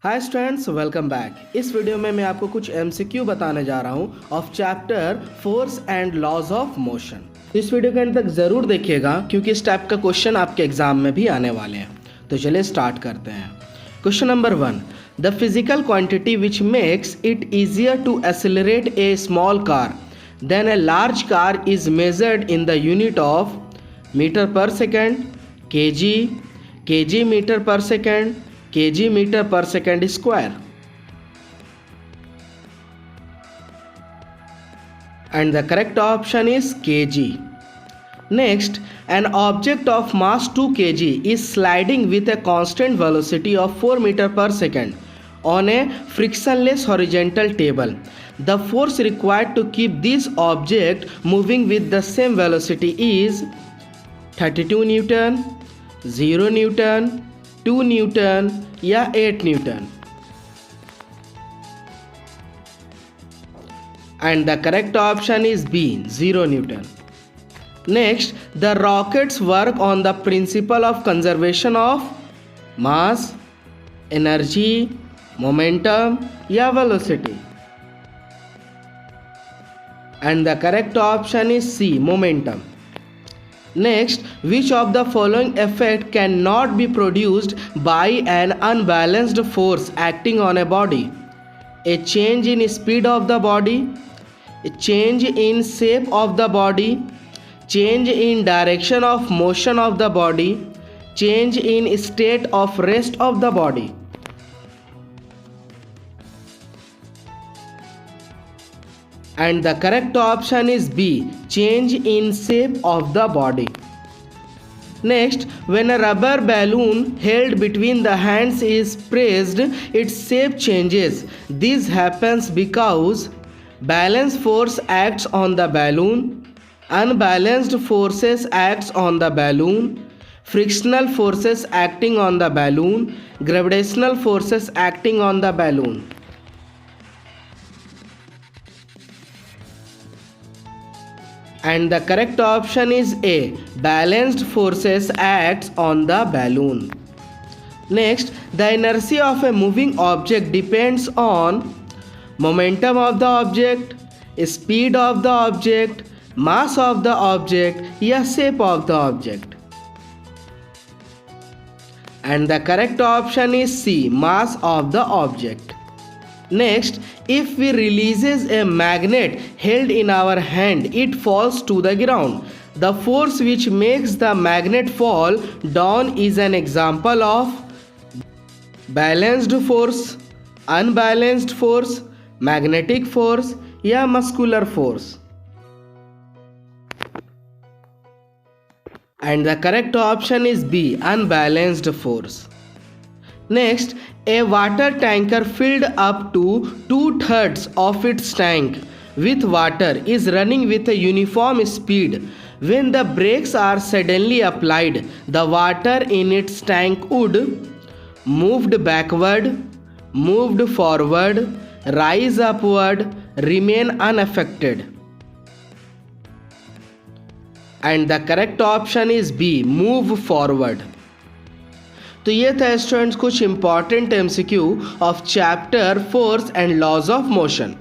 हाय students, welcome back. इस video में मैं आपको कुछ एमसीक्यू बताने जा रहा हूँ of chapter force and laws of motion. इस वीडियो के अंत तक ज़रूर देखिएगा क्योंकि इस टाइप का क्वेश्चन आपके एग्जाम में भी आने वाले हैं। तो चलिए स्टार्ट करते हैं। Question number 1, the physical quantity which makes it easier to accelerate a small car than a large car is measured in the unit of metre per second, kg metre per second, kg meter per second square, and the correct option is kg. Next, an object of mass 2 kg is sliding with a constant velocity of 4 meter per second on a frictionless horizontal table. The force required to keep this object moving with the same velocity is 32 Newton, 0 Newton, 2 Newton या 8 Newton. And the correct option is B, 0 Newton. Next, the rockets work on the principle of conservation of mass, energy, momentum या velocity. And the correct option is C, momentum. Next, which of the following effect cannot be produced by an unbalanced force acting on a body? A change in speed of the body, a change in shape of the body, change in direction of motion of the body, change in state of rest of the body. And the correct option is B, change in shape of the body. Next, when a rubber balloon held between the hands is pressed, its shape changes. This happens because balance force acts on the balloon, unbalanced forces acts on the balloon, frictional forces acting on the balloon, gravitational forces acting on the balloon. And the correct option is A, balanced forces acts on the balloon. Next, the inertia of a moving object depends on momentum of the object, speed of the object, mass of the object या shape of the object. And the correct option is C, mass of the object. Next, if we releases a magnet held in our hand, it falls to the ground. The force which makes the magnet fall down is an example of balanced force, unbalanced force, magnetic force या muscular force. And the correct option is B, unbalanced force. Next, a water tanker filled up to 2/3 of its tank with water is running with a uniform speed. When the brakes are suddenly applied, the water in its tank would moved backward, moved forward, rise upward, remain unaffected. And the correct option is B, move forward. तो ये था students कुछ important MCQ of chapter force and laws of motion.